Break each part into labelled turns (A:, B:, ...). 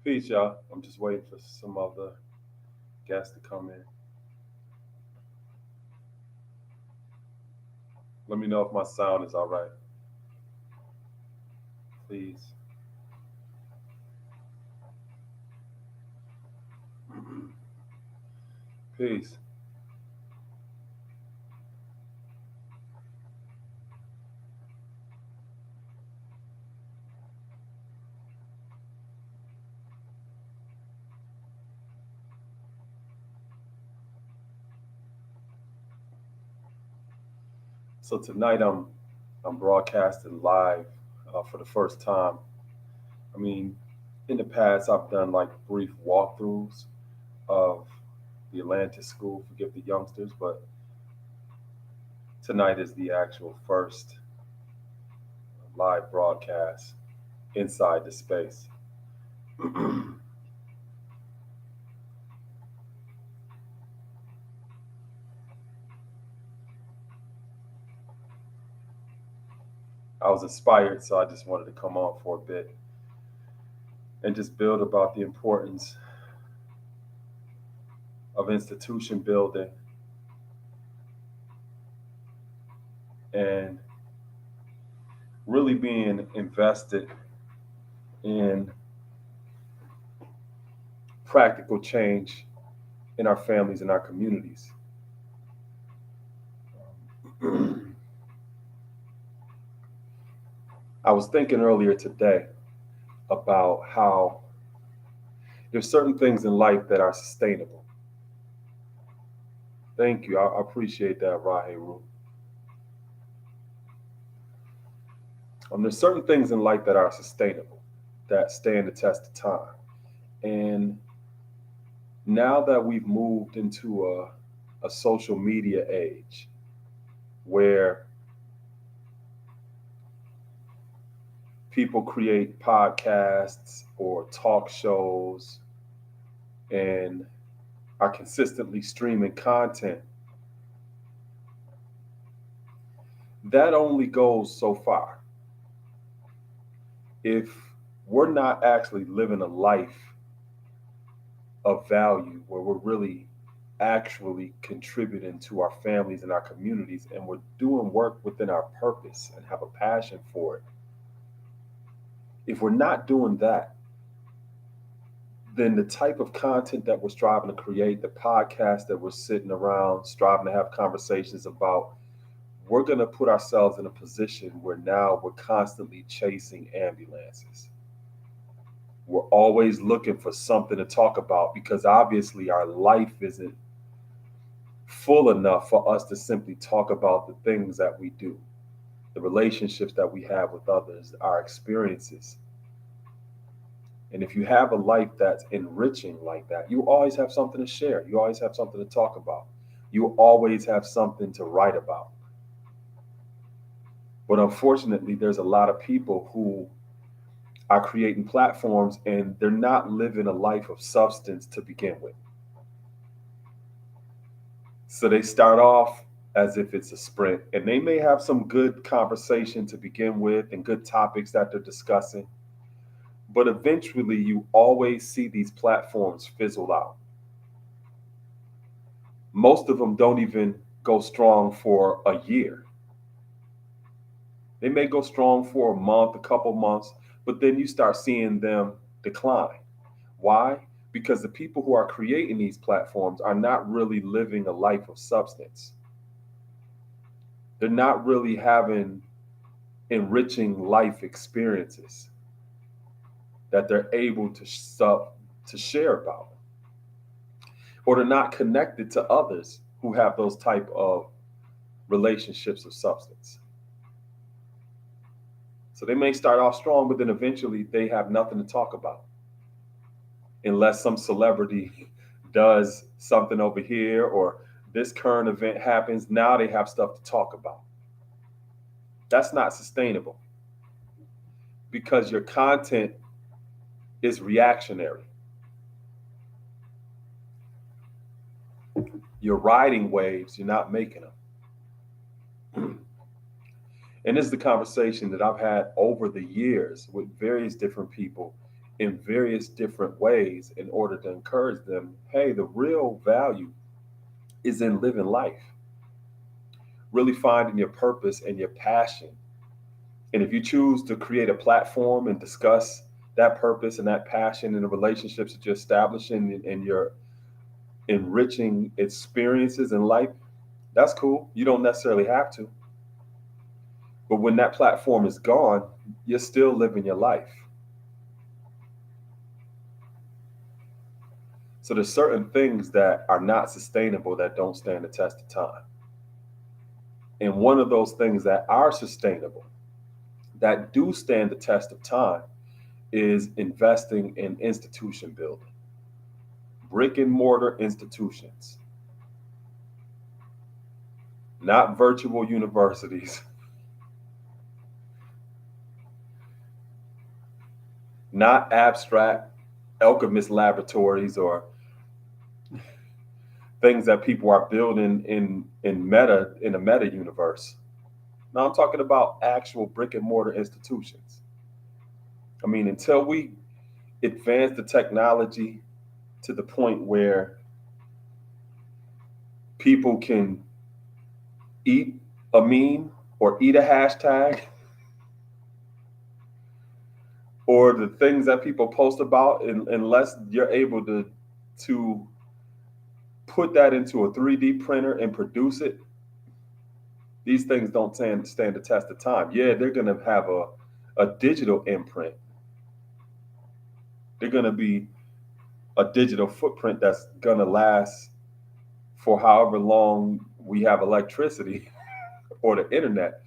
A: Peace, y'all. I'm just waiting for some other guests to come in. Let me know if my sound is all right, please. Peace. So tonight I'm broadcasting live for the first time. I mean, in the past I've done like brief walkthroughs of the Atlantis school, forgive the youngsters, but tonight is the actual first live broadcast inside the space. I was inspired, so I just wanted to come on for a bit and just build about the importance of institution building and really being invested in practical change in our families and our communities. I was thinking earlier today about how there's certain things in life that are sustainable. Thank you. I appreciate that, Raheru. There's certain things in life that are sustainable, that stand the test of time. And now that we've moved into a social media age where people create podcasts or talk shows and are consistently streaming content, that only goes so far. If we're not actually living a life of value where we're really actually contributing to our families and our communities and we're doing work within our purpose and have a passion for it, if we're not doing that, then the type of content that we're striving to create, the podcast that we're sitting around striving to have conversations about, we're going to put ourselves in a position where now we're constantly chasing ambulances. We're always looking for something to talk about because obviously our life isn't full enough for us to simply talk about the things that we do, the relationships that we have with others, our experiences. And if you have a life that's enriching like that, you always have something to share. You always have something to talk about. You always have something to write about. But unfortunately, there's a lot of people who are creating platforms and they're not living a life of substance to begin with. So they start off as if it's a sprint. And they may have some good conversation to begin with and good topics that they're discussing. But eventually, you always see these platforms fizzle out. Most of them don't even go strong for a year. They may go strong for a month, a couple months, but then you start seeing them decline. Why? Because the people who are creating these platforms are not really living a life of substance. They're not really having enriching life experiences that they're able to share about, or they're not connected to others who have those type of relationships of substance. So they may start off strong, but then eventually they have nothing to talk about unless some celebrity does something over here or this current event happens. Now they have stuff to talk about. That's not sustainable because your content is reactionary. You're riding waves, you're not making them. And this is the conversation that I've had over the years with various different people in various different ways in order to encourage them, hey, the real value is in living life, really finding your purpose and your passion. And if you choose to create a platform and discuss that purpose and that passion and the relationships that you're establishing and you're enriching experiences in life, that's cool. You don't necessarily have to. But when that platform is gone, you're still living your life. So there's certain things that are not sustainable that don't stand the test of time. And one of those things that are sustainable, that do stand the test of time, is investing in institution building, brick and mortar institutions, not virtual universities, not abstract alchemist laboratories or things that people are building in a meta universe. Now I'm talking about actual brick and mortar institutions. I mean, until we advance the technology to the point where people can eat a meme or eat a hashtag or the things that people post about, unless you're able to put that into a 3D printer and produce it, these things don't stand the test of time. Yeah, they're going to have a digital imprint. They're going to be a digital footprint that's going to last for however long we have electricity or the internet.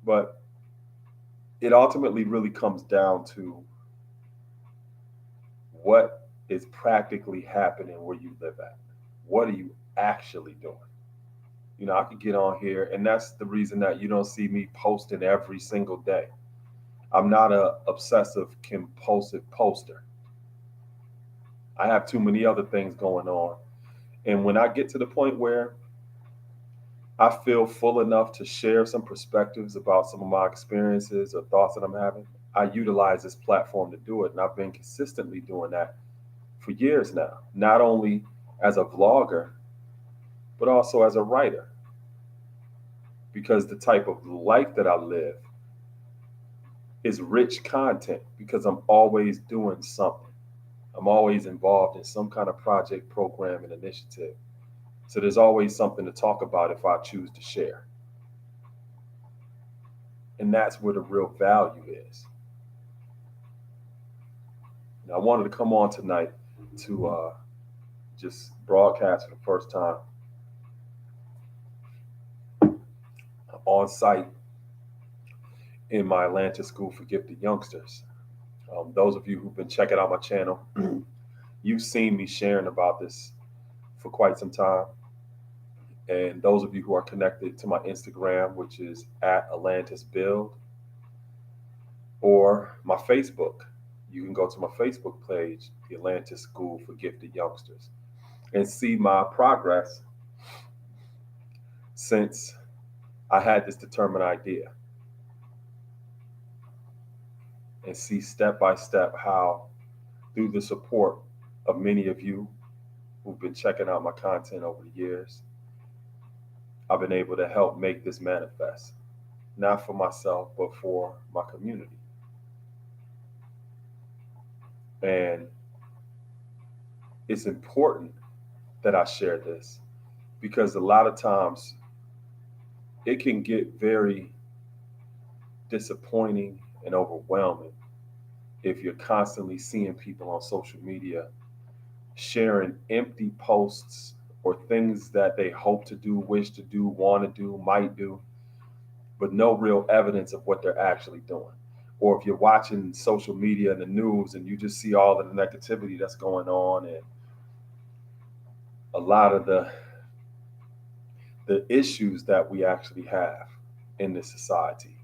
A: But it ultimately really comes down to what is practically happening where you live at. What are you actually doing? You know, I could get on here, and that's the reason that you don't see me posting every single day. I'm not a obsessive compulsive poster. I have too many other things going on. And when I get to the point where I feel full enough to share some perspectives about some of my experiences or thoughts that I'm having, I utilize this platform to do it. And I've been consistently doing that for years now, not only as a vlogger, but also as a writer. Because the type of life that I live is rich content because I'm always doing something. I'm always involved in some kind of project, program, and initiative. So there's always something to talk about if I choose to share. And that's where the real value is. Now, I wanted to come on tonight to just broadcast for the first time on site in my Atlantis School for Gifted Youngsters. Those of you who've been checking out my channel, you've seen me sharing about this for quite some time. And those of you who are connected to my Instagram, which is at Atlantis Build, or my Facebook, you can go to my Facebook page, the Atlantis School for Gifted Youngsters, and see my progress since I had this determined idea, and see step by step how, through the support of many of you who've been checking out my content over the years, I've been able to help make this manifest, not for myself, but for my community. And it's important that I share this because a lot of times it can get very disappointing and overwhelming if you're constantly seeing people on social media sharing empty posts or things that they hope to do, wish to do, want to do, might do, but no real evidence of what they're actually doing. Or if you're watching social media and the news and you just see all of the negativity that's going on and a lot of the issues that we actually have in this society,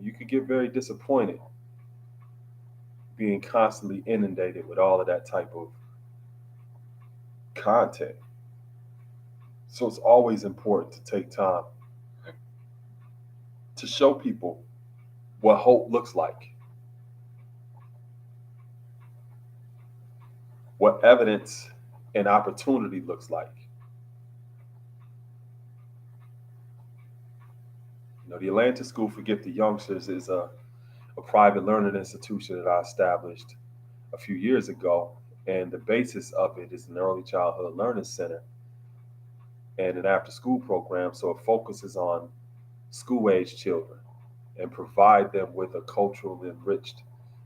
A: you could get very disappointed being constantly inundated with all of that type of content. So it's always important to take time to show people what hope looks like, what evidence and opportunity looks like. The Atlantis School for Gifted Youngsters is a private learning institution that I established a few years ago. And the basis of it is an early childhood learning center and an after school program. So it focuses on school age children and provide them with a culturally enriched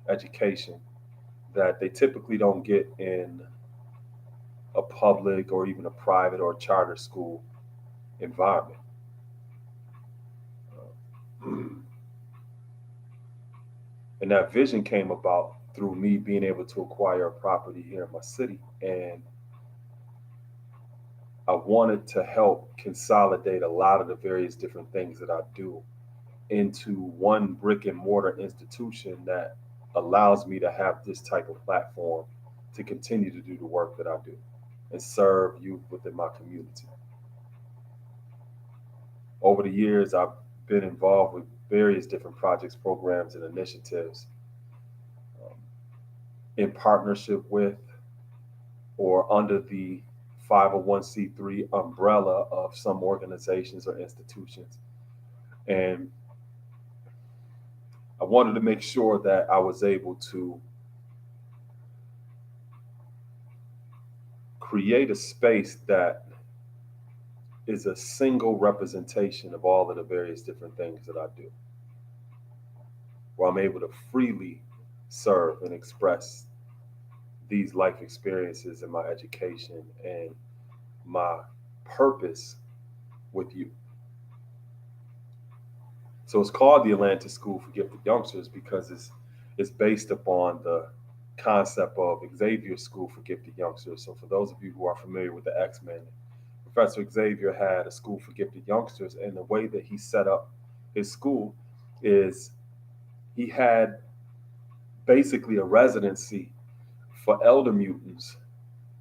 A: education that they typically don't get in a public or even a private or charter school environment. And that vision came about through me being able to acquire a property here in my city. And I wanted to help consolidate a lot of the various different things that I do into one brick and mortar institution that allows me to have this type of platform to continue to do the work that I do and serve youth within my community. Over the years, I've been involved with various different projects, programs, and initiatives um, in partnership with or under the 501c3 umbrella of some organizations or institutions. And I wanted to make sure that I was able to create a space that is a single representation of all of the various different things that I do, where I'm able to freely serve and express these life experiences in my education and my purpose with you. So it's called the Atlantis School for Gifted Youngsters because it's based upon the concept of Xavier's School for Gifted Youngsters. So for those of you who are familiar with the X-Men, Professor Xavier had a school for gifted youngsters, and the way that he set up his school is he had basically a residency for elder mutants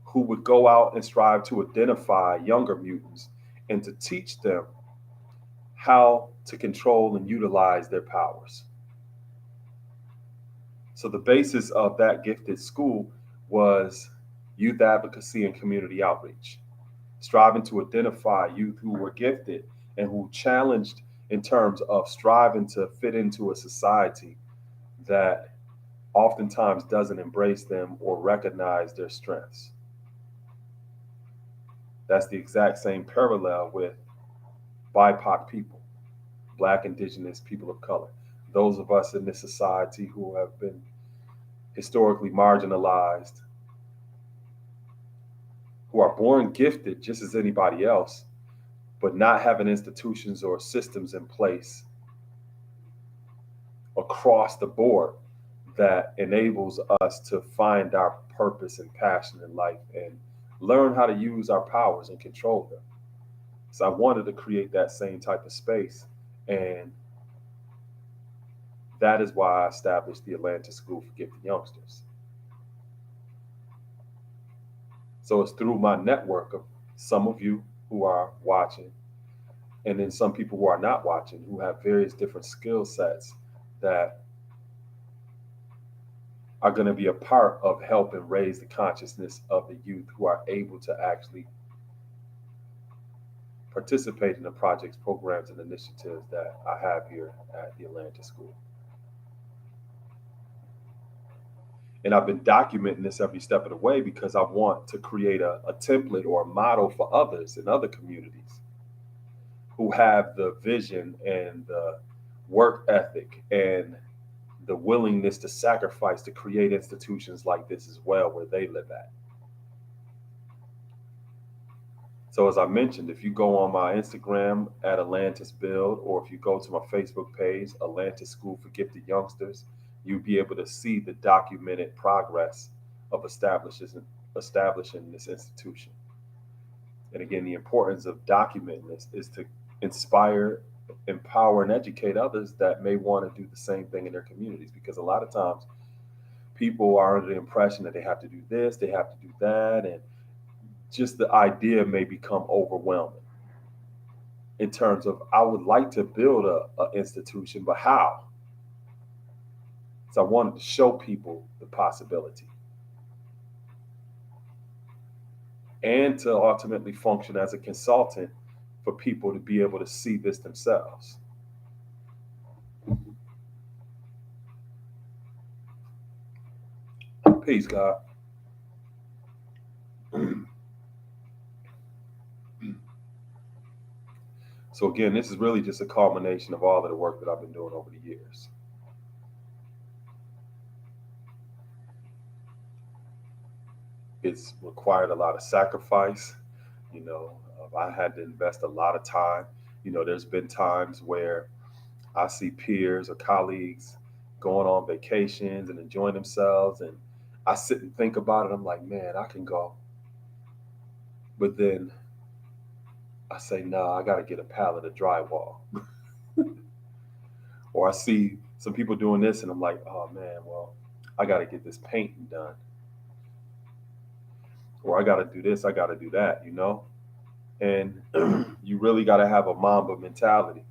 A: who would go out and strive to identify younger mutants and to teach them how to control and utilize their powers. So the basis of that gifted school was youth advocacy and community outreach, striving to identify youth who were gifted and who challenged in terms of striving to fit into a society that oftentimes doesn't embrace them or recognize their strengths. That's the exact same parallel with BIPOC people, Black, Indigenous, people of color. Those of us in this society who have been historically marginalized, who are born gifted just as anybody else, but not having institutions or systems in place across the board that enables us to find our purpose and passion in life and learn how to use our powers and control them. So I wanted to create that same type of space. And that is why I established the Atlanta School for Gifted Youngsters. So it's through my network of some of you who are watching, and then some people who are not watching, who have various different skill sets that are going to be a part of helping raise the consciousness of the youth who are able to actually participate in the projects, programs, and initiatives that I have here at the Atlantis School. And I've been documenting this every step of the way because I want to create a template or a model for others in other communities who have the vision and the work ethic and the willingness to sacrifice to create institutions like this as well where they live at. So as I mentioned, if you go on my Instagram at Atlantis Build, or if you go to my Facebook page, Atlantis School for Gifted Youngsters, you'll be able to see the documented progress of establishing this institution. And again, the importance of documenting this is to inspire, empower, and educate others that may want to do the same thing in their communities. Because a lot of times people are under the impression that they have to do this, they have to do that, and just the idea may become overwhelming in terms of I would like to build a institution, but how? So I wanted to show people the possibility and to ultimately function as a consultant for people to be able to see this themselves. Peace, God. So again, this is really just a culmination of all of the work that I've been doing over the years. It's required a lot of sacrifice. You know, I had to invest a lot of time. You know, there's been times where I see peers or colleagues going on vacations and enjoying themselves, and I sit and think about it. I'm like, man, I can go. But then I say, nah, I got to get a pallet of drywall. Or I see some people doing this, and I'm like, oh man, well, I got to get this painting done. Or I got to do this, I got to do that, you know? And you really got to have a Mamba mentality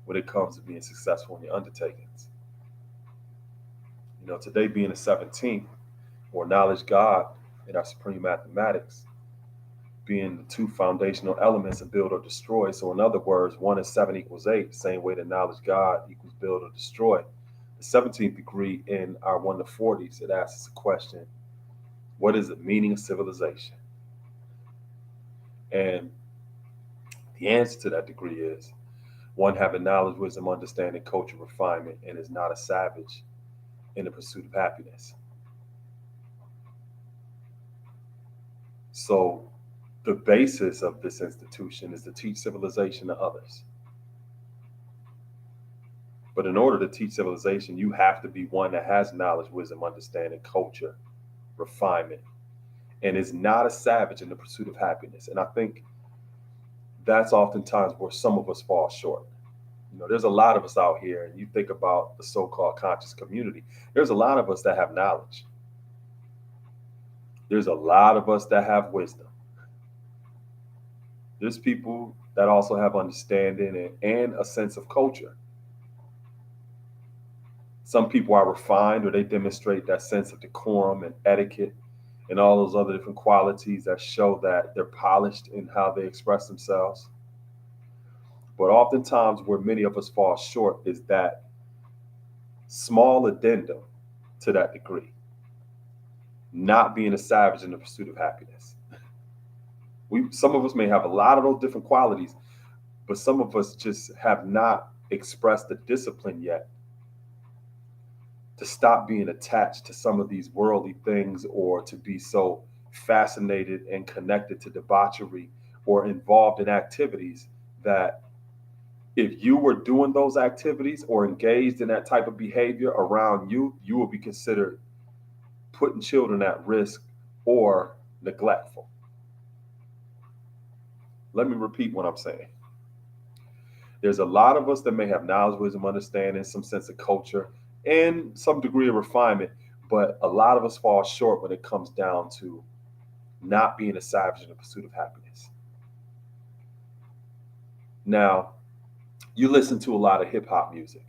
A: when it comes to being successful in your undertakings. You know, today being the 17th, or knowledge God in our supreme mathematics, being the two foundational elements of build or destroy. So, in other words, 1 and 7 equals 8, same way that knowledge God equals build or destroy. The 17th degree in our 1 to 40s, it asks us a question: what is the meaning of civilization? And the answer to that degree is one having knowledge, wisdom, understanding, culture, refinement, and is not a savage in the pursuit of happiness. So, the basis of this institution is to teach civilization to others. But in order to teach civilization, you have to be one that has knowledge, wisdom, understanding, culture, refinement, and is not a savage in the pursuit of happiness. And I think that's oftentimes where some of us fall short. You know, there's a lot of us out here, and you think about the so-called conscious community. There's a lot of us that have knowledge. There's a lot of us that have wisdom. There's people that also have understanding and a sense of culture. Some people are refined, or they demonstrate that sense of decorum and etiquette and all those other different qualities that show that they're polished in how they express themselves. But oftentimes, where many of us fall short is that small addendum to that degree: not being a savage in the pursuit of happiness. Some of us may have a lot of those different qualities, but some of us just have not expressed the discipline yet to stop being attached to some of these worldly things, or to be so fascinated and connected to debauchery or involved in activities that if you were doing those activities or engaged in that type of behavior around you, you will be considered putting children at risk or neglectful. Let me repeat what I'm saying. There's a lot of us that may have knowledge, wisdom, understanding, some sense of culture, and some degree of refinement, but a lot of us fall short when it comes down to not being a savage in the pursuit of happiness. Now, you listen to a lot of hip hop music,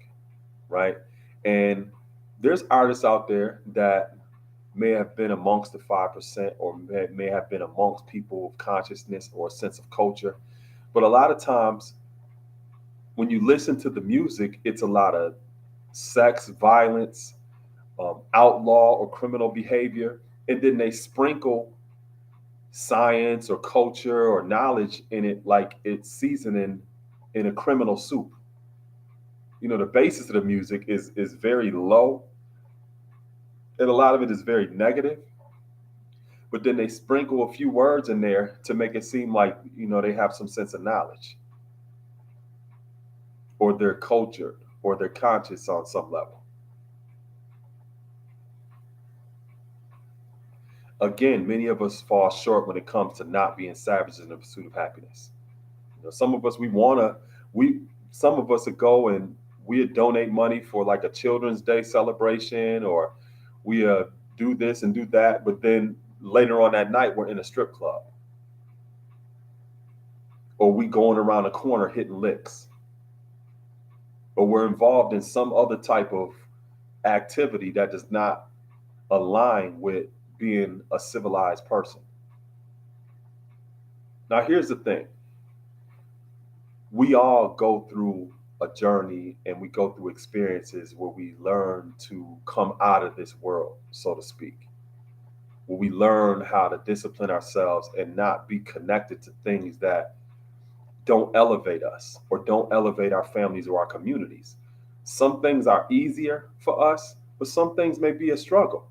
A: right? And there's artists out there that may have been amongst the 5% or may have been amongst people of consciousness or a sense of culture. But a lot of times when you listen to the music, it's a lot of sex, violence, outlaw or criminal behavior. And then they sprinkle science or culture or knowledge in it like it's seasoning in a criminal soup. The basis of the music is very low, and a lot of it is very negative, but then they sprinkle a few words in there to make it seem like they have some sense of knowledge or they're cultured or they're conscious on some level. Again, many of us fall short when it comes to not being savages in the pursuit of happiness. Some of us we some of us would go and we'd donate money for like a Children's Day celebration, or we do this and do that, but then later on that night we're in a strip club, or we going around the corner hitting licks, or we're involved in some other type of activity that does not align with being a civilized person. Now, here's the thing: we all go through a journey and we go through experiences where we learn to come out of this world, so to speak, where we learn how to discipline ourselves and not be connected to things that don't elevate us or don't elevate our families or our communities. Some things are easier for us, but some things may be a struggle.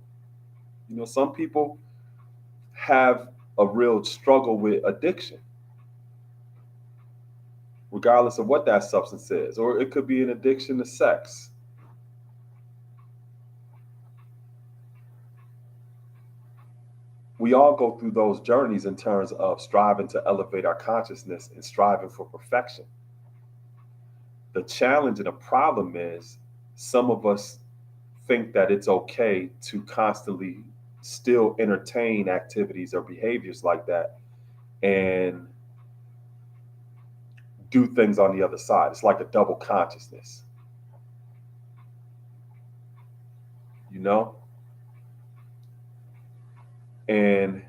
A: Some people have a real struggle with addiction, regardless of what that substance is, or it could be an addiction to sex. We all go through those journeys in terms of striving to elevate our consciousness and striving for perfection. The challenge and the problem is some of us think that it's okay to constantly still entertain activities or behaviors like that and do things on the other side. It's like a double consciousness, you know? And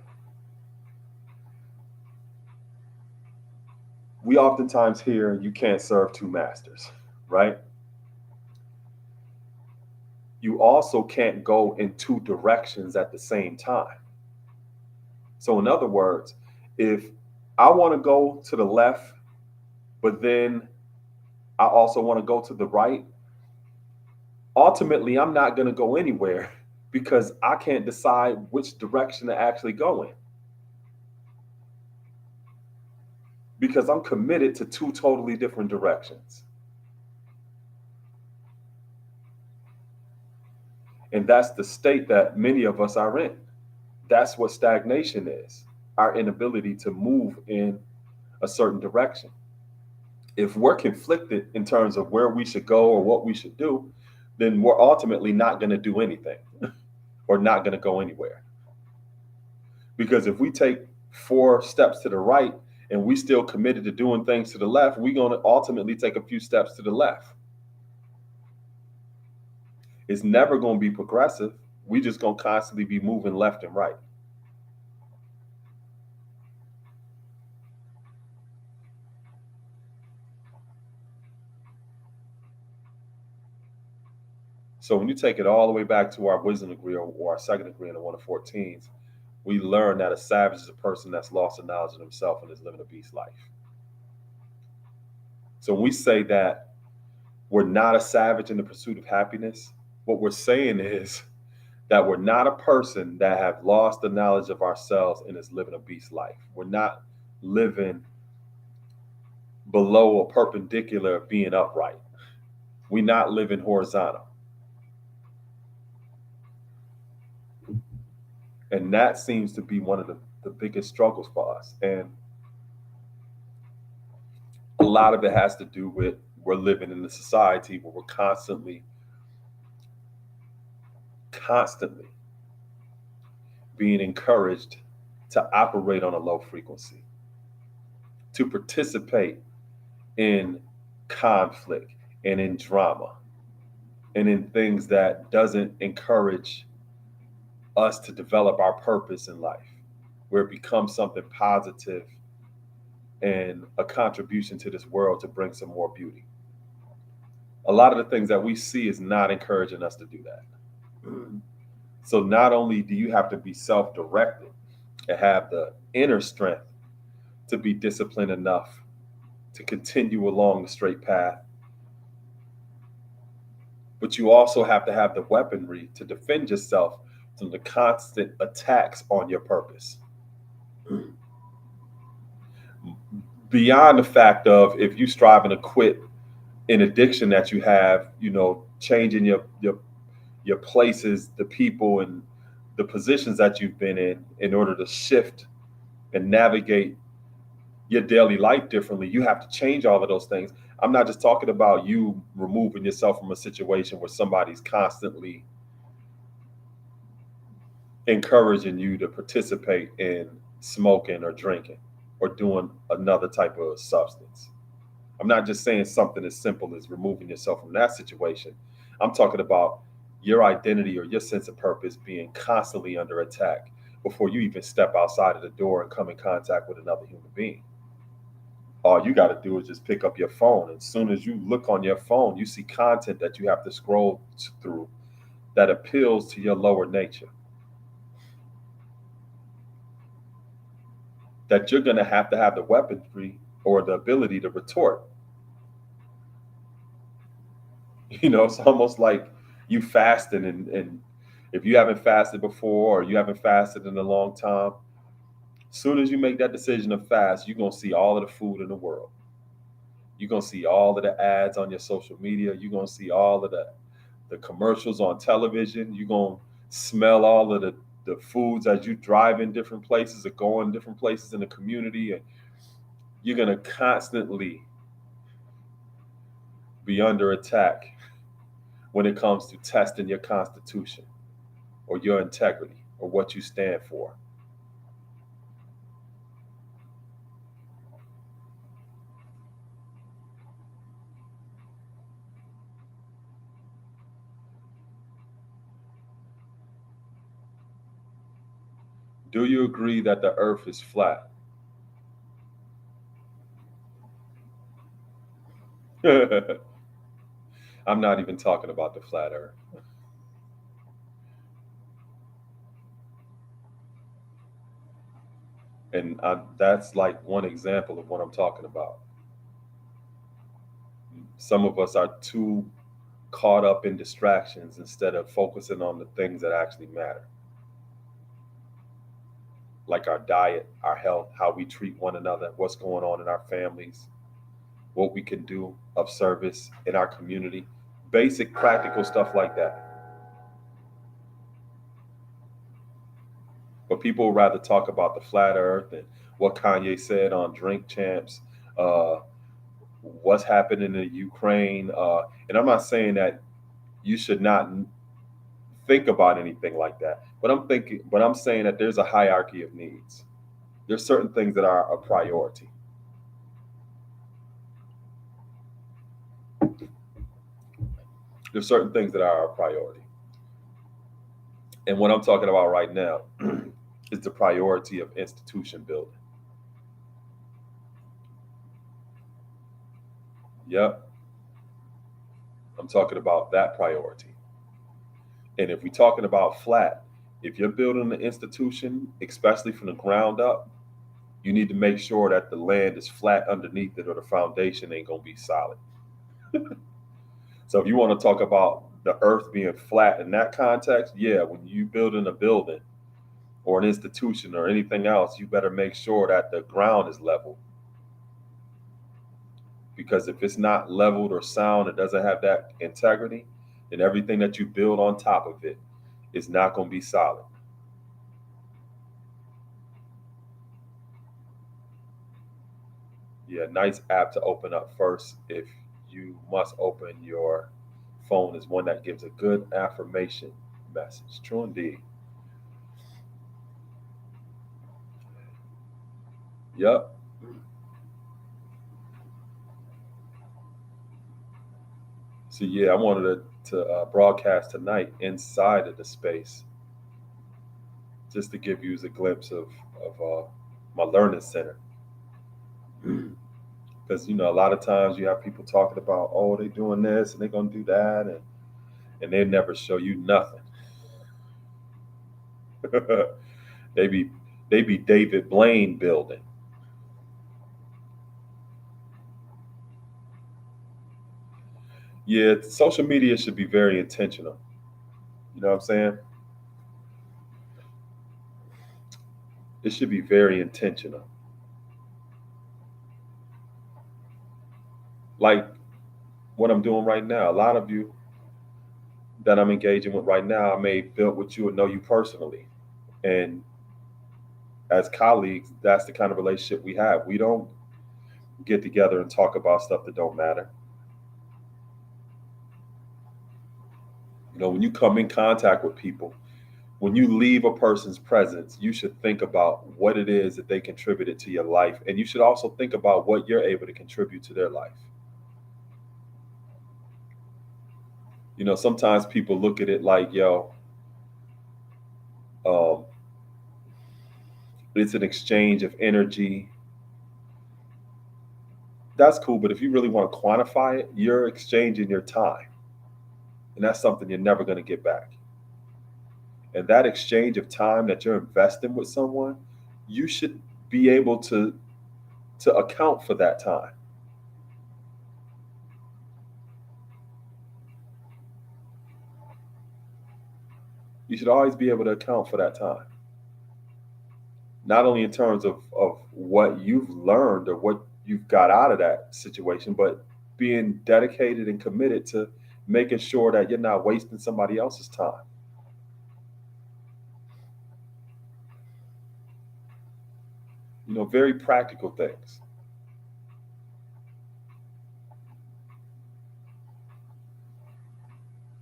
A: we oftentimes hear you can't serve two masters, right? You also can't go in two directions at the same time. So, in other words, if I want to go to the left, but then I also want to go to the right, ultimately, I'm not going to go anywhere because I can't decide which direction to actually go in because I'm committed to two totally different directions. And that's the state that many of us are in. That's what stagnation is, our inability to move in a certain direction. If we're conflicted in terms of where we should go or what we should do, then we're ultimately not going to do anything or not going to go anywhere. Because if we take 4 steps to the right and we still committed to doing things to the left, we're going to ultimately take a few steps to the left. It's never going to be progressive. We just going to constantly be moving left and right. So when you take it all the way back to our wisdom degree or our second degree in the 1 of 14s, we learn that a savage is a person that's lost the knowledge of himself and is living a beast life. So when we say that we're not a savage in the pursuit of happiness, what we're saying is that we're not a person that have lost the knowledge of ourselves and is living a beast life. We're not living below a perpendicular of being upright. We're not living horizontal. And that seems to be one of the biggest struggles for us. And a lot of it has to do with we're living in a society where we're constantly being encouraged to operate on a low frequency, to participate in conflict and in drama and in things that doesn't encourage us to develop our purpose in life, where it becomes something positive and a contribution to this world to bring some more beauty. A lot of the things that we see is not encouraging us to do that. So not only do you have to be self-directed and have the inner strength to be disciplined enough to continue along the straight path, but you also have to have the weaponry to defend yourself from the constant attacks on your purpose. Beyond the fact of if you striving to quit an addiction that you have, changing your places, the people and the positions that you've been in order to shift and navigate your daily life differently, you have to change all of those things. I'm not just talking about you removing yourself from a situation where somebody's constantly encouraging you to participate in smoking or drinking or doing another type of substance. I'm not just saying something as simple as removing yourself from that situation. I'm talking about your identity or your sense of purpose being constantly under attack before you even step outside of the door and come in contact with another human being. All you got to do is just pick up your phone. As soon as you look on your phone, you see content that you have to scroll through that appeals to your lower nature, that you're going to have the weaponry or the ability to retort. It's almost like you fasting, and if you haven't fasted before or you haven't fasted in a long time, as soon as you make that decision to fast, you're going to see all of the food in the world. You're going to see all of the ads on your social media. You're going to see all of the commercials on television. You're going to smell all of the foods as you drive in different places or go in different places in the community. And you're going to constantly be under attack when it comes to testing your constitution or your integrity or what you stand for. Do you agree that the earth is flat? I'm not even talking about the flat earth. And that's like one example of what I'm talking about. Some of us are too caught up in distractions instead of focusing on the things that actually matter, like our diet, our health, how we treat one another, what's going on in our families, what we can do of service in our community, basic practical stuff like that. But people would rather talk about the flat earth and what Kanye said on Drink Champs, uh, what's happening in Ukraine. And I'm not saying that you should not think about anything like that. But I'm saying that there's a hierarchy of needs. There's certain things that are a priority. There's certain things that are a priority. And what I'm talking about right now is the priority of institution building. Yep, I'm talking about that priority. And if we're talking about flat, if you're building an institution, especially from the ground up, you need to make sure that the land is flat underneath it or the foundation ain't going to be solid. So if you want to talk about the earth being flat in that context, yeah, when you building a building or an institution or anything else, you better make sure that the ground is level. Because if it's not leveled or sound, it doesn't have that integrity, then everything that you build on top of it is not going to be solid. Yeah, nice app to open up first if you must open your phone is one that gives a good affirmation message. True indeed. Yep. So yeah, I wanted to broadcast tonight inside of the space, just to give you a glimpse of my learning center. Because a lot of times you have people talking about, oh, they doing this and they're gonna do that, and they never show you nothing. they be they be David Blaine building. Yeah, social media should be very intentional. You know what I'm saying? It should be very intentional. Like what I'm doing right now. A lot of you that I'm engaging with right now, I may build with you and know you personally. And as colleagues, that's the kind of relationship we have. We don't get together and talk about stuff that don't matter. When you come in contact with people, when you leave a person's presence, you should think about what it is that they contributed to your life. And you should also think about what you're able to contribute to their life. Sometimes people look at it like, um, it's an exchange of energy. That's cool. But if you really want to quantify it, you're exchanging your time. And that's something you're never going to get back. And that exchange of time that you're investing with someone, you should be able to account for that time. You should always be able to account for that time. Not only in terms of what you've learned or what you've got out of that situation, but being dedicated and committed to making sure that you're not wasting somebody else's time. Very practical things.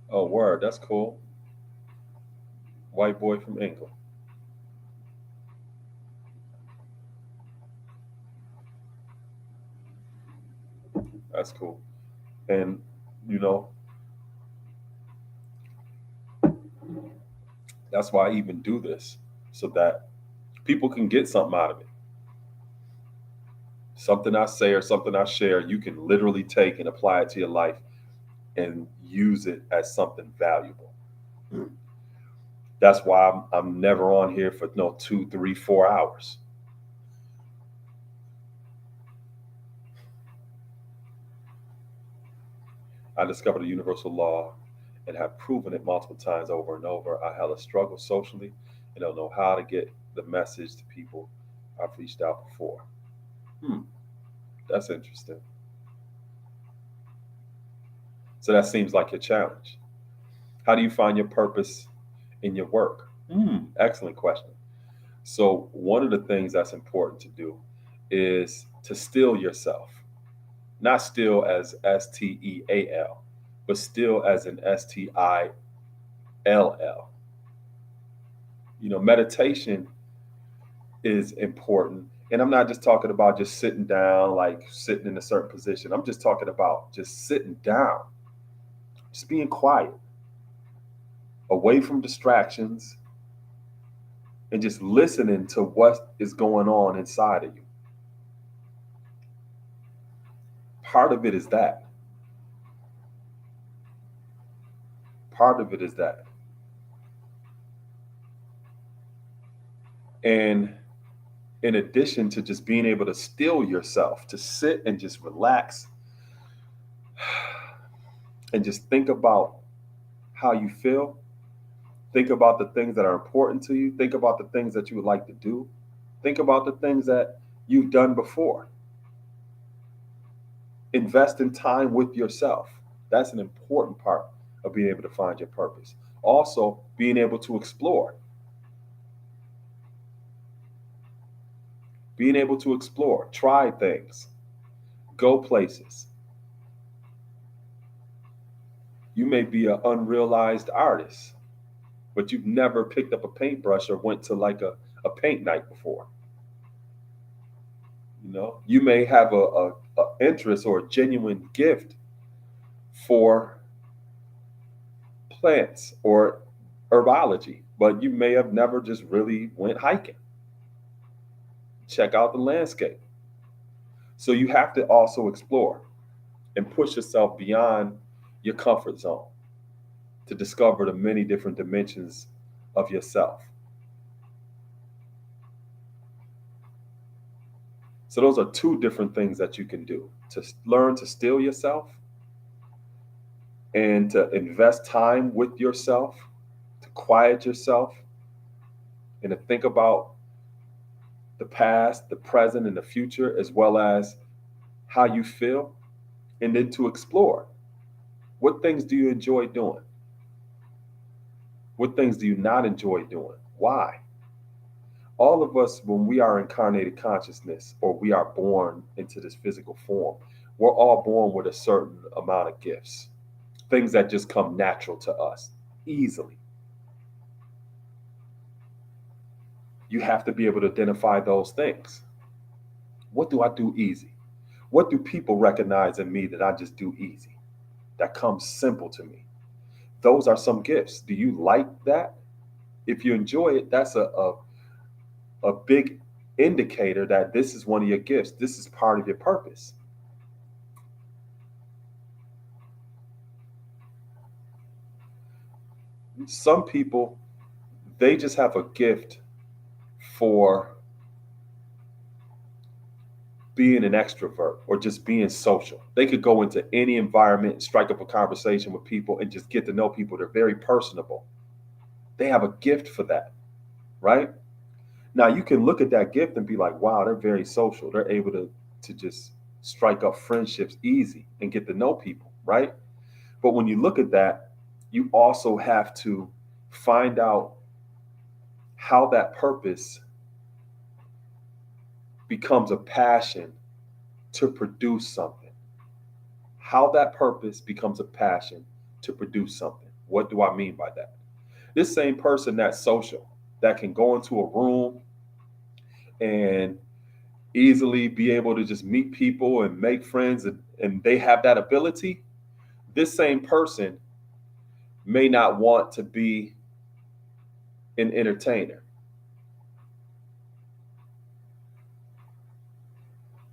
A: Oh, word, that's cool. White boy from England. That's cool. And, you know, that's why I even do this, so that people can get something out of it. Something I say or something I share, you can literally take and apply it to your life and use it as something valuable. That's why I'm never on here for no 2, 3, 4 hours. I discovered a universal law and have proven it multiple times over and over. I had a struggle socially and don't know how to get the message to people I've reached out before. Hmm, that's interesting. So that seems like your challenge. How do you find your purpose in your work? Excellent question. So one of the things that's important to do is to still yourself, not still as STEAL, but still as an STILL. Meditation is important. And I'm not just talking about just sitting down, like sitting in a certain position. I'm just talking about just sitting down, just being quiet, away from distractions, and just listening to what is going on inside of you. Part of it is that. Part of it is that. And in addition to just being able to still yourself, to sit and just relax and just think about how you feel, think about the things that are important to you, think about the things that you would like to do, think about the things that you've done before. Invest in time with yourself. That's an important part of being able to find your purpose. Also, being able to explore. Being able to explore, try things, go places. You may be an unrealized artist, but you've never picked up a paintbrush or went to like a paint night before. You may have a interest or a genuine gift for plants or herbology, but you may have never just really went hiking. Check out the landscape. So you have to also explore and push yourself beyond your comfort zone to discover the many different dimensions of yourself. So those are two different things that you can do: to learn to still yourself and to invest time with yourself, to quiet yourself, and to think about the past, the present, and the future, as well as how you feel, and then to explore. What things do you enjoy doing? What things do you not enjoy doing? Why? All of us, when we are incarnated consciousness or we are born into this physical form, we're all born with a certain amount of gifts, things that just come natural to us easily. You have to be able to identify those things. What do I do easy? What do people recognize in me that I just do easy? That comes simple to me. Those are some gifts. Do you like that? If you enjoy it, that's a big indicator that this is one of your gifts. This is part of your purpose. Some people, they just have a gift for being an extrovert or just being social. They could go into any environment and strike up a conversation with people and just get to know people. They're very personable. They have a gift for that, right? Now you can look at that gift and be like, wow, they're very social. They're able to just strike up friendships easy and get to know people, right? But when you look at that, you also have to find out how that purpose becomes a passion to produce something. How that purpose becomes a passion to produce something. What do I mean by that? This same person that's social, that can go into a room and easily be able to just meet people and make friends, and they have that ability, this same person may not want to be an entertainer.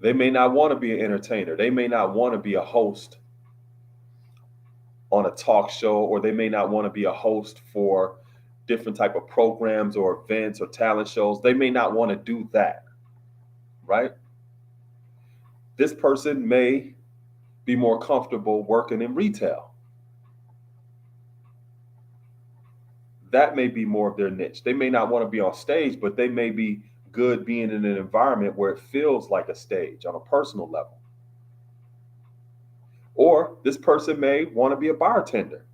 A: They may not want to be an entertainer. They may not want to be a host on a talk show, or they may not want to be a host for different type of programs or events or talent shows. They may not want to do that, right? This person may be more comfortable working in retail. That may be more of their niche. They may not want to be on stage, but they may be good being in an environment where it feels like a stage on a personal level. Or this person may want to be a bartender.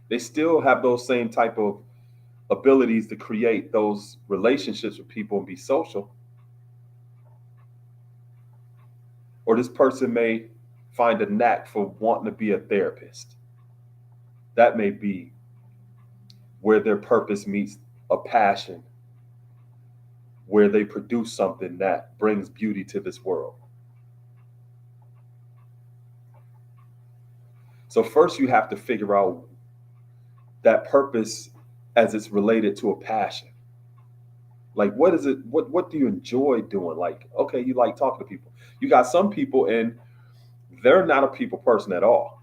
A: They still have those same type of abilities to create those relationships with people and be social. Or this person may find a knack for wanting to be a therapist. That may be where their purpose meets a passion, where they produce something that brings beauty to this world. So first you have to figure out that purpose as it's related to a passion. Like, what is it? What do you enjoy doing? Like, okay, you like talking to people. You got some people, and they're not a people person at all.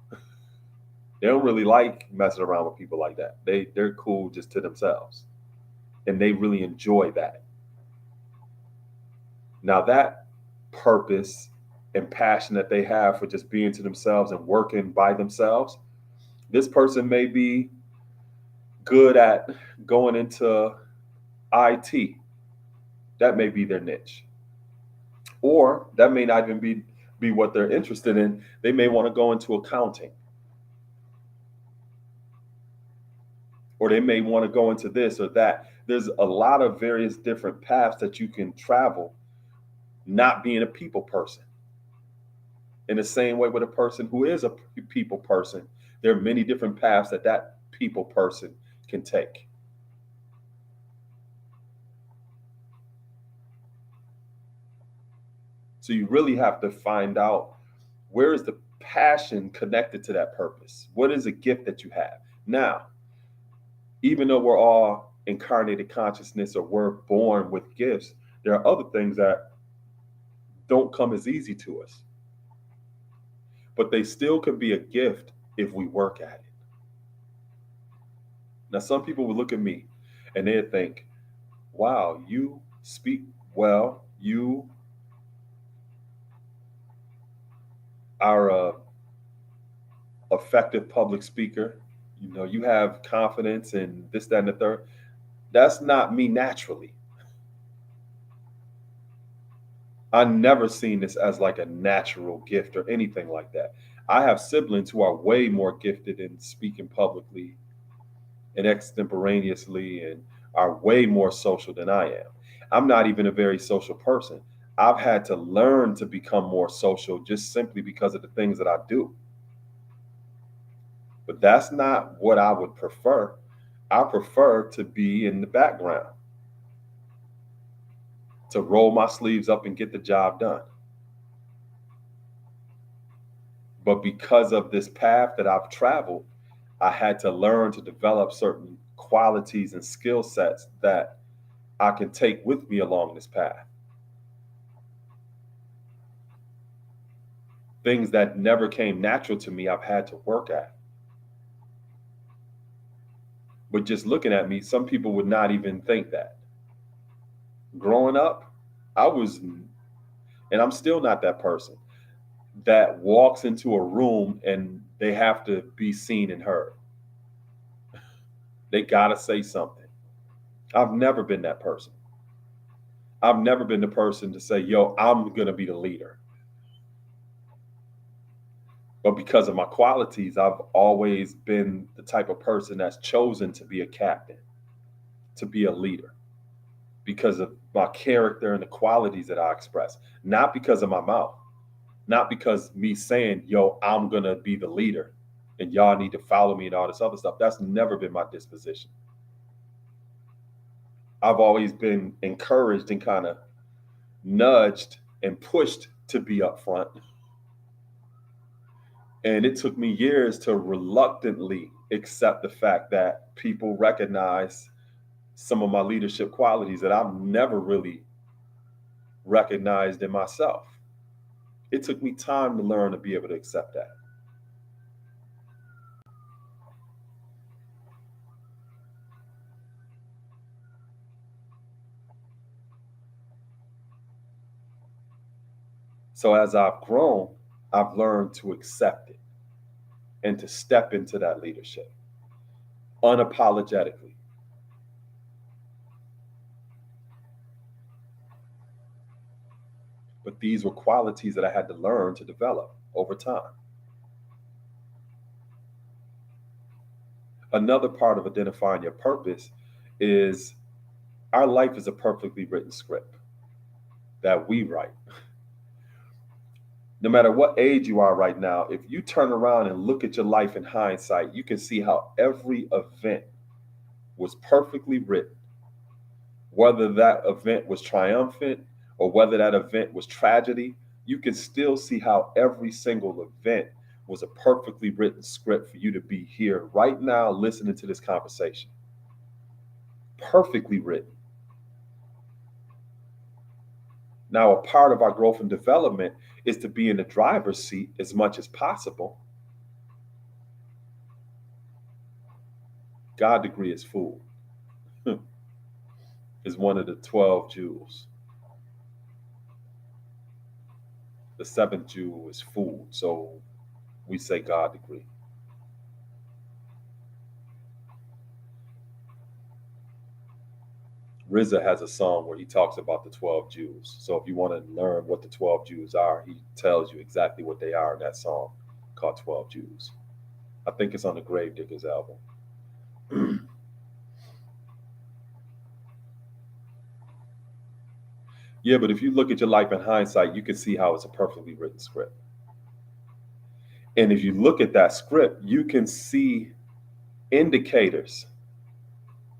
A: They don't really like messing around with people like that. They're cool just to themselves, and they really enjoy that. Now that purpose and passion that they have for just being to themselves and working by themselves, this person may be good at going into IT. That may be their niche. Or that may not even be what they're interested in. They may want to go into accounting. Or they may want to go into this or that. There's a lot of various different paths that you can travel, not being a people person. In the same way with a person who is a people person, there are many different paths that people person can take. So you really have to find out, where is the passion connected to that purpose? What is a gift that you have? Now, even though we're all incarnated consciousness or we're born with gifts, there are other things that don't come as easy to us, but they still could be a gift if we work at it. Now, some people will look at me and they'll think, wow, you speak well, you are a effective public speaker, you know, you have confidence and this, that, and the third. That's not me naturally. I never seen this as like a natural gift or anything like that. I have siblings who are way more gifted in speaking publicly and extemporaneously and are way more social than I am. I'm not even a very social person. I've had to learn to become more social just simply because of the things that I do. But that's not what I would prefer. I prefer to be in the background, to roll my sleeves up and get the job done. But because of this path that I've traveled, I had to learn to develop certain qualities and skill sets that I can take with me along this path. Things that never came natural to me, I've had to work at. But just looking at me, some people would not even think that. Growing up, I was, and I'm still not that person that walks into a room and they have to be seen and heard. They got to say something. I've never been that person. I've never been the person to say, yo, I'm going to be the leader. But because of my qualities, I've always been the type of person that's chosen to be a captain, to be a leader, because of my character and the qualities that I express, not because of my mouth, not because me saying, yo, I'm going to be the leader and y'all need to follow me and all this other stuff. That's never been my disposition. I've always been encouraged and kind of nudged and pushed to be up front. And it took me years to reluctantly accept the fact that people recognize some of my leadership qualities that I've never really recognized in myself. It took me time to learn to be able to accept that. So as I've grown, I've learned to accept it and to step into that leadership unapologetically. But these were qualities that I had to learn to develop over time. Another part of identifying your purpose is our life is a perfectly written script that we write. No matter what age you are right now, if you turn around and look at your life in hindsight, you can see how every event was perfectly written. Whether that event was triumphant or whether that event was tragedy, you can still see how every single event was a perfectly written script for you to be here right now listening to this conversation. Perfectly written. Now, a part of our growth and development is to be in the driver's seat as much as possible. God degree is food. Is one of the 12 jewels. The seventh jewel is food. So we say God degree. RZA has a song where he talks about the 12 Jews. So if you want to learn what the 12 Jews are, he tells you exactly what they are in that song called 12 Jews. I think it's on the Gravediggers album. Yeah, but if you look at your life in hindsight, you can see how it's a perfectly written script. And if you look at that script, you can see indicators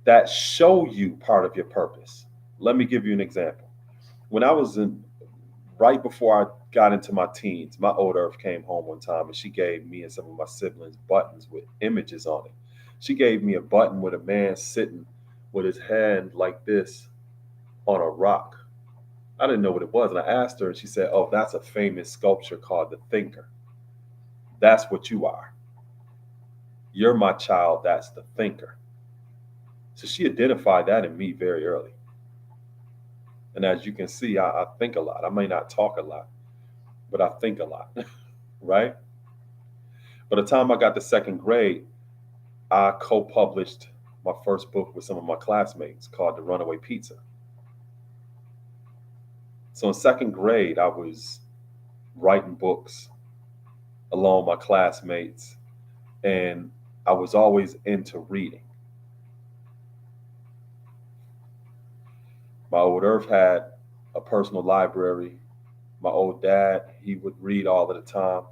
A: that show you part of your purpose. Let me give you an example. When I was Right before I got into my teens, my old earth came home one time and she gave me and some of my siblings buttons with images on it. She gave me a button with a man sitting with his hand like this on a rock. I didn't know what it was. And I asked her, and she said, "Oh, that's a famous sculpture called the Thinker. That's what you are. You're my child. That's the Thinker." So she identified that in me very early. And as you can see, I think a lot. I may not talk a lot, but I think a lot, right? By the time I got to second grade, I co published my first book with some of my classmates called The Runaway Pizza. So in second grade, I was writing books along with my classmates, and I was always into reading. My old earth had a personal library. My old dad, he would read all of the time.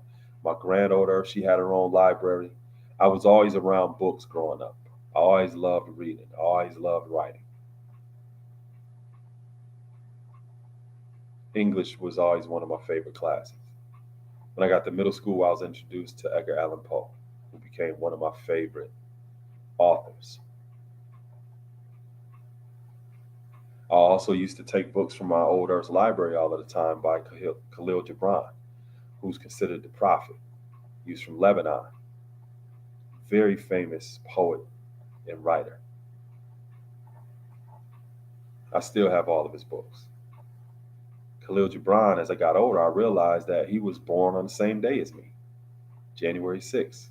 A: My grand old earth, she had her own library. I was always around books growing up. I always loved reading. I always loved writing. English was always one of my favorite classes. When I got to middle school, I was introduced to Edgar Allan Poe, who became one of my favorite authors. I also used to take books from my old Earth library all of the time by Khalil Gibran, who's considered the prophet. He's from Lebanon, very famous poet and writer. I still have all of his books. Khalil Gibran, as I got older, I realized that he was born on the same day as me, January 6th.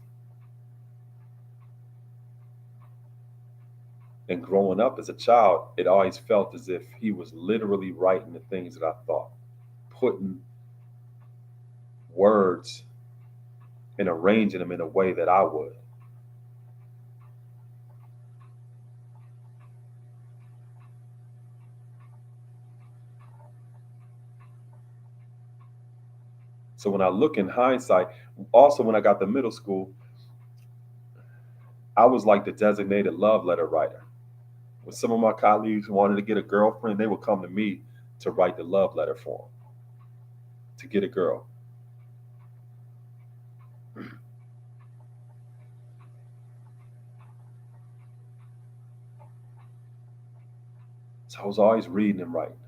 A: And growing up as a child, it always felt as if he was literally writing the things that I thought, putting words and arranging them in a way that I would. So when I look in hindsight, also when I got to middle school, I was like the designated love letter writer. When some of my colleagues wanted to get a girlfriend, they would come to me to write the love letter for them, to get a girl. So I was always reading and writing,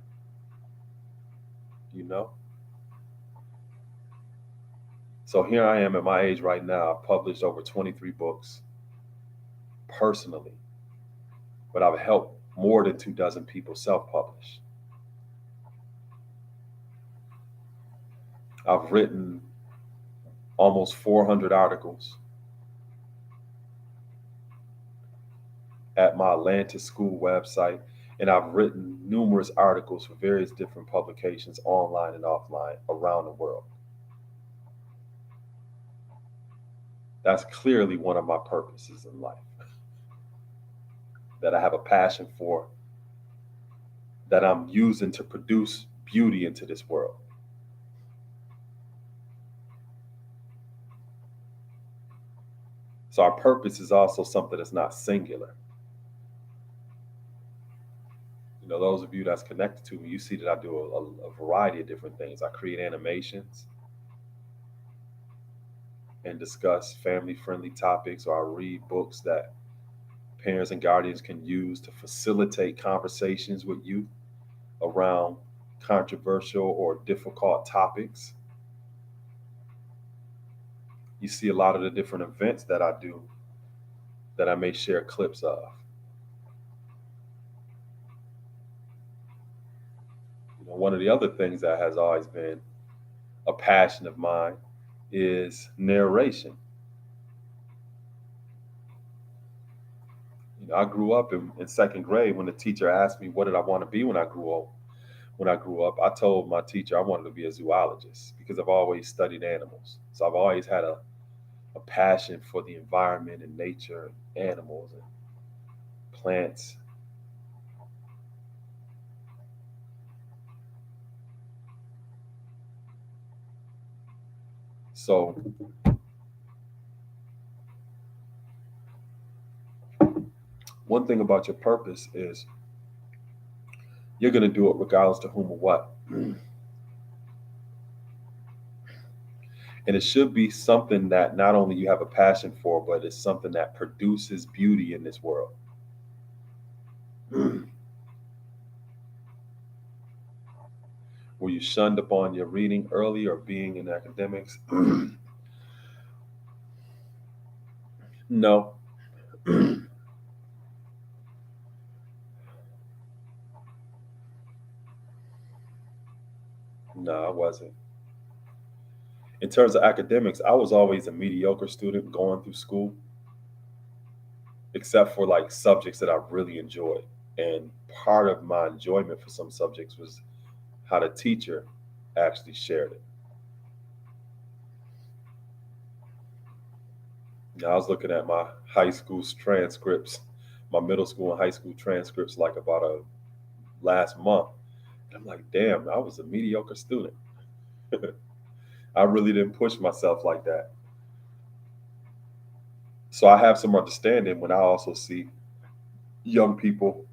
A: you know? So here I am at my age right now. I've published over 23 books personally, but I've helped more than 2 dozen people self publish. I've written almost 400 articles at my Atlantis school website, and I've written numerous articles for various different publications online and offline around the world. That's clearly one of my purposes in life that I have a passion for, that I'm using to produce beauty into this world. So our purpose is also something that's not singular. You know, those of you that's connected to me, you see that I do a variety of different things. I create animations and discuss family friendly topics, or I read books that parents and guardians can use to facilitate conversations with youth around controversial or difficult topics. You see a lot of the different events that I do that I may share clips of. You know, one of the other things that has always been a passion of mine is narration. You know, I grew up in second grade when the teacher asked me what did I want to be when I grew up. When I grew up, I told my teacher I wanted to be a zoologist because I've always studied animals. So I've always had a passion for the environment and nature and animals and plants. So one thing about your purpose is you're going to do it regardless to whom or what. And it should be something that not only you have a passion for, but it's something that produces beauty in this world. Were you shunned upon your reading early or being in academics? No. No, I wasn't. In terms of academics, I was always a mediocre student going through school, except for like subjects that I really enjoyed. And part of my enjoyment for some subjects was how the teacher actually shared it. Now, I was looking at my high school transcripts, my middle school and high school transcripts, like about a last month. And I'm like, damn, I was a mediocre student. I really didn't push myself like that. So I have some understanding when I also see young people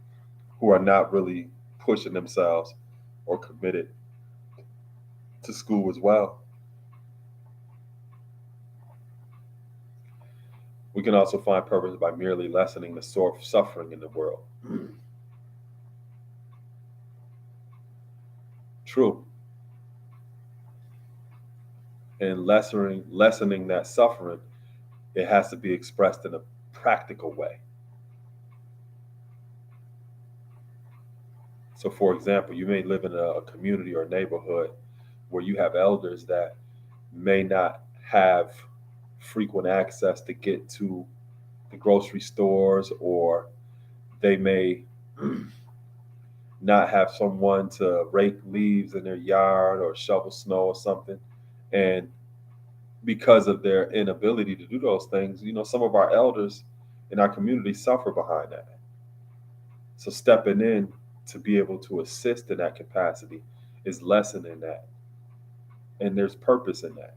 A: who are not really pushing themselves or committed to school as well. We can also find purpose by merely lessening the sort of suffering in the world. True. And lessening that suffering, it has to be expressed in a practical way. So, for example, you may live in a community or neighborhood where you have elders that may not have frequent access to get to the grocery stores, or they may not have someone to rake leaves in their yard or shovel snow or something. And because of their inability to do those things, some of our elders in our community suffer behind that. So stepping in to be able to assist in that capacity is lessening that. And there's purpose in that.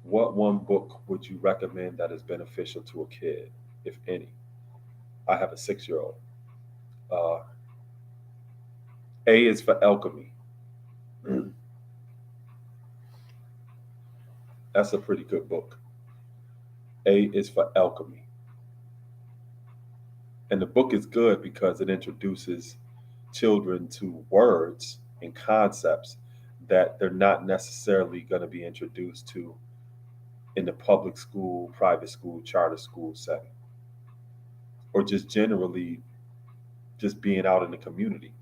A: What one book would you recommend that is beneficial to a kid, if any? I have a 6-year old. Uh, A is for alchemy. That's a pretty good book. A is for alchemy. And the book is good because it introduces children to words and concepts that they're not necessarily going to be introduced to in the public school, private school, charter school setting, or just generally just being out in the community.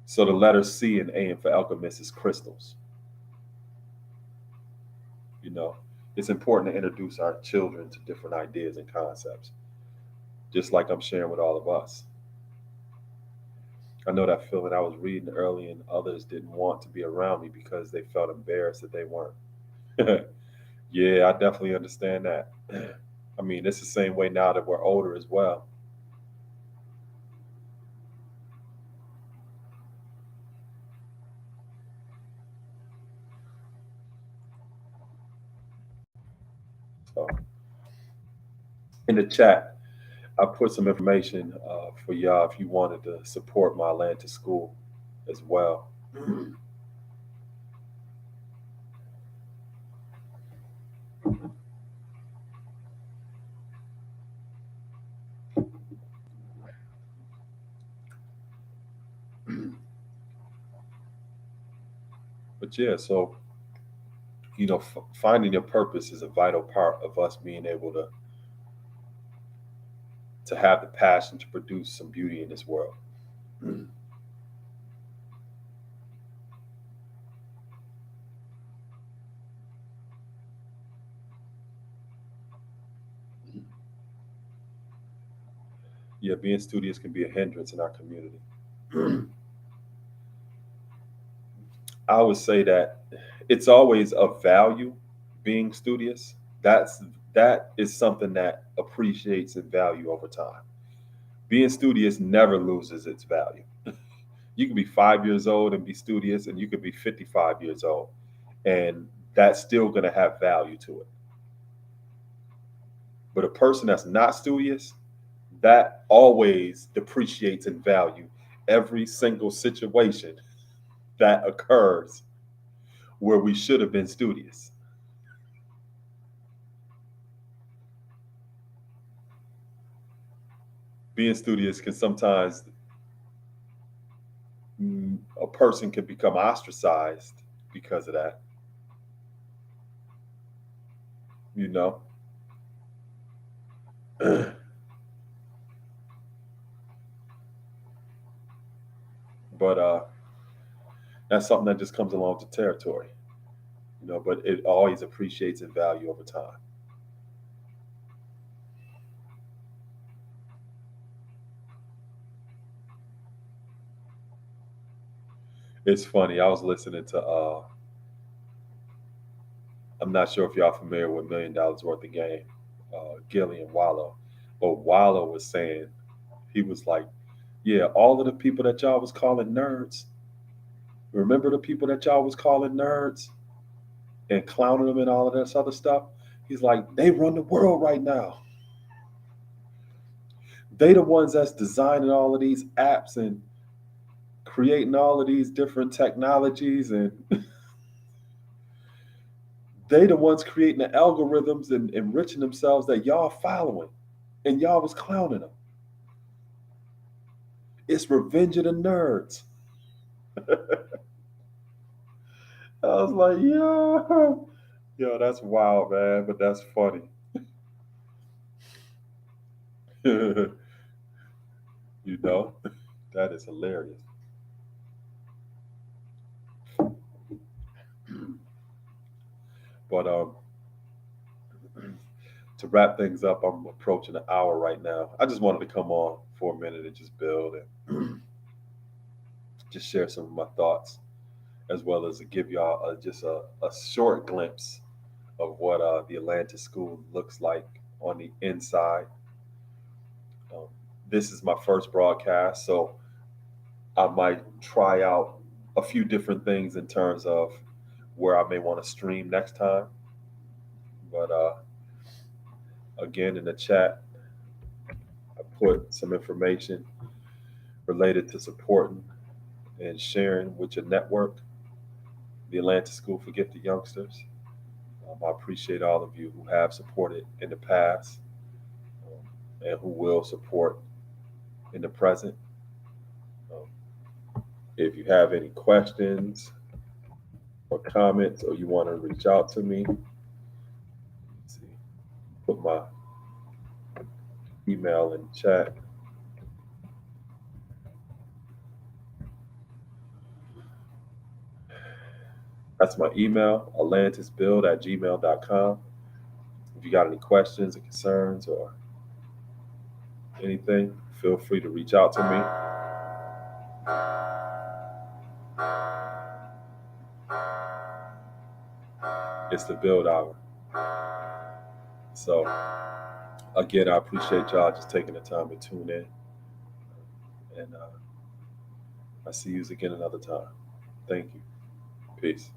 A: So the letter C in A and for alchemist is crystals. You know, it's important to introduce our children to different ideas and concepts, just like I'm sharing with all of us. I know that feeling. I was reading early, and others didn't want to be around me because they felt embarrassed that they weren't. Yeah, I definitely understand that. I mean, it's the same way now that we're older as well. So, in the chat, I put some information for y'all if you wanted to support my Atlantis school as well. But yeah, so finding your purpose is a vital part of us being able to have the passion to produce some beauty in this world. Yeah, being studious can be a hindrance in our community. I would say that it's always of value being studious. That is something that appreciates in value over time. Being studious never loses its value. You can be 5 years old and be studious, and you could be 55 years old, and that's still going to have value to it. But a person that's not studious, that always depreciates in value. Every single situation that occurs where we should have been studious. Being studious can sometimes, a person can become ostracized because of that, you know. But that's something that just comes along with the territory, you know. But it always appreciates in value over time. It's funny. I was listening to. I'm not sure if y'all familiar with $1 Million Worth of Game, Gillian Wallow, but Wallow was saying, he was like, "Yeah, all of the people that y'all was calling nerds. Remember the people that y'all was calling nerds and clowning them and all of this other stuff? He's like, they run the world right now. They the ones that's designing all of these apps and creating all of these different technologies, and they the ones creating the algorithms and enriching themselves that y'all following, and y'all was clowning them. It's revenge of the nerds." I was like, yo, that's wild, man, but that's funny. You know, that is hilarious. But to wrap things up, I'm approaching an hour right now. I just wanted to come on for a minute and just build and just share some of my thoughts, as well as to give y'all just a short glimpse of what the Atlantis School looks like on the inside. Um, this is my first broadcast, so I might try out a few different things in terms of where I may want to stream next time. But again, in the chat, I put some information related to supporting and sharing with your network the Atlantis School for Gifted Youngsters. I appreciate all of you who have supported in the past, and who will support in the present. Um, if you have any questions or comments, or you want to reach out to me, see, put my email in the chat. That's my email, atlantisbuild@gmail.com. If you got any questions or concerns or anything, feel free to reach out to me. It's the build hour. So, again, I appreciate y'all just taking the time to tune in. And I see you again another time. Thank you. Peace.